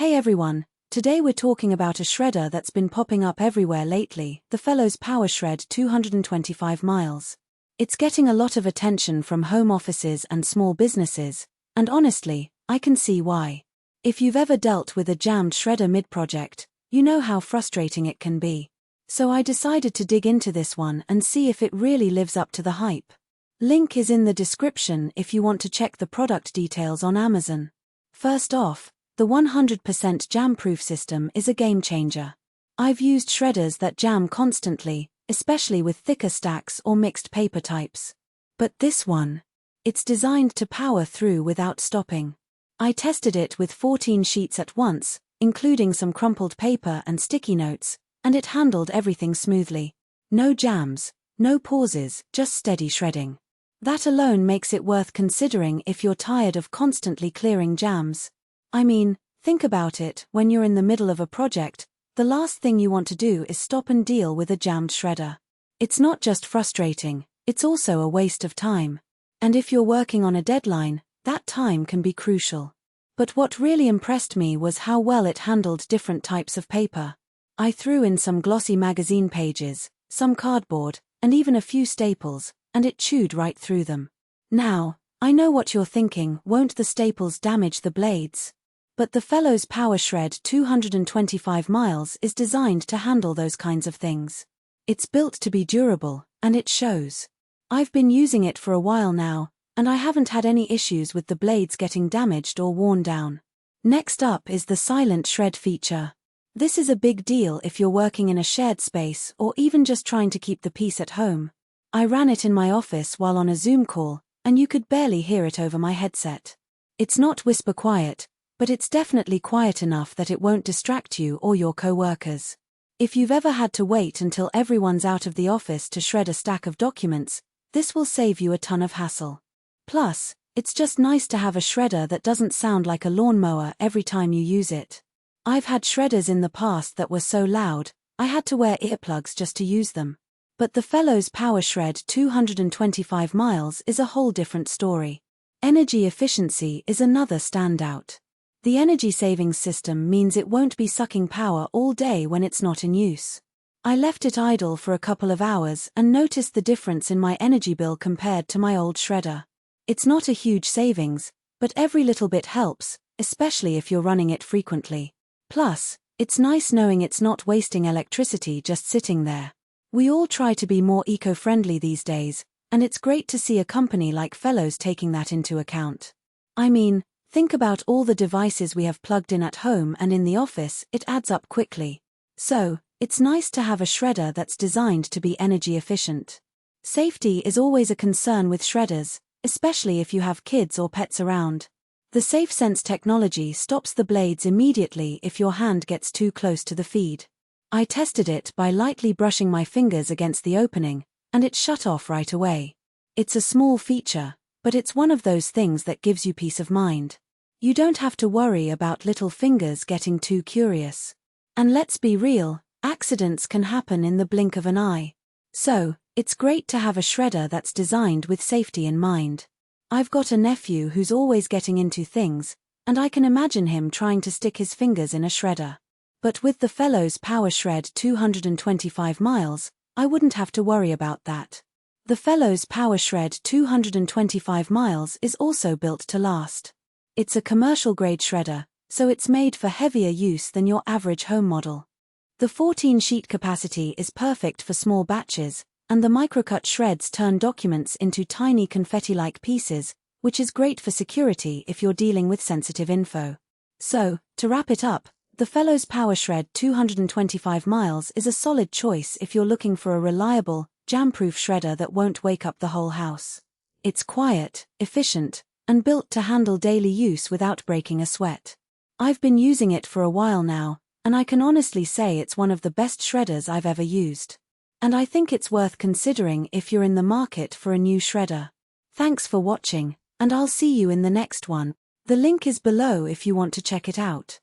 Hey everyone, today we're talking about a shredder that's been popping up everywhere lately, the Fellowes Powershred 225 miles. It's getting a lot of attention from home offices and small businesses, and honestly, I can see why. If you've ever dealt with a jammed shredder mid-project, you know how frustrating it can be. So I decided to dig into this one and see if it really lives up to the hype. Link is in the description if you want to check the product details on Amazon. First off, the 100% jam-proof system is a game-changer. I've used shredders that jam constantly, especially with thicker stacks or mixed paper types. But this one, it's designed to power through without stopping. I tested it with 14 sheets at once, including some crumpled paper and sticky notes, and it handled everything smoothly. No jams, no pauses, just steady shredding. That alone makes it worth considering if you're tired of constantly clearing jams. I mean, think about it, when you're in the middle of a project, the last thing you want to do is stop and deal with a jammed shredder. It's not just frustrating, it's also a waste of time. And if you're working on a deadline, that time can be crucial. But what really impressed me was how well it handled different types of paper. I threw in some glossy magazine pages, some cardboard, and even a few staples, and it chewed right through them. Now, I know what you're thinking, won't the staples damage the blades? But the Fellowes Powershred 225 miles is designed to handle those kinds of things. It's built to be durable, and it shows. I've been using it for a while now, and I haven't had any issues with the blades getting damaged or worn down. Next up is the silent shred feature. This is a big deal if you're working in a shared space or even just trying to keep the peace at home. I ran it in my office while on a Zoom call, and you could barely hear it over my headset. It's not whisper quiet, but it's definitely quiet enough that it won't distract you or your co-workers. If you've ever had to wait until everyone's out of the office to shred a stack of documents, this will save you a ton of hassle. Plus, it's just nice to have a shredder that doesn't sound like a lawnmower every time you use it. I've had shredders in the past that were so loud, I had to wear earplugs just to use them. But the Fellowes Powershred 225 miles is a whole different story. Energy efficiency is another standout. The energy savings system means it won't be sucking power all day when it's not in use. I left it idle for a couple of hours and noticed the difference in my energy bill compared to my old shredder. It's not a huge savings, but every little bit helps, especially if you're running it frequently. Plus, it's nice knowing it's not wasting electricity just sitting there. We all try to be more eco-friendly these days, and it's great to see a company like Fellowes taking that into account. I mean, think about all the devices we have plugged in at home and in the office, it adds up quickly. So, it's nice to have a shredder that's designed to be energy efficient. Safety is always a concern with shredders, especially if you have kids or pets around. The SafeSense technology stops the blades immediately if your hand gets too close to the feed. I tested it by lightly brushing my fingers against the opening, and it shut off right away. It's a small feature, but it's one of those things that gives you peace of mind. You don't have to worry about little fingers getting too curious. And let's be real, accidents can happen in the blink of an eye. So, it's great to have a shredder that's designed with safety in mind. I've got a nephew who's always getting into things, and I can imagine him trying to stick his fingers in a shredder. But with the Fellowes Powershred 225 miles, I wouldn't have to worry about that. The Fellowes Powershred 225 miles is also built to last. It's a commercial-grade shredder, so it's made for heavier use than your average home model. The 14-sheet capacity is perfect for small batches, and the microcut shreds turn documents into tiny confetti-like pieces, which is great for security if you're dealing with sensitive info. So, to wrap it up, the Fellowes Powershred 225 miles is a solid choice if you're looking for a reliable, jam-proof shredder that won't wake up the whole house. It's quiet, efficient, and built to handle daily use without breaking a sweat. I've been using it for a while now, and I can honestly say it's one of the best shredders I've ever used. And I think it's worth considering if you're in the market for a new shredder. Thanks for watching, and I'll see you in the next one. The link is below if you want to check it out.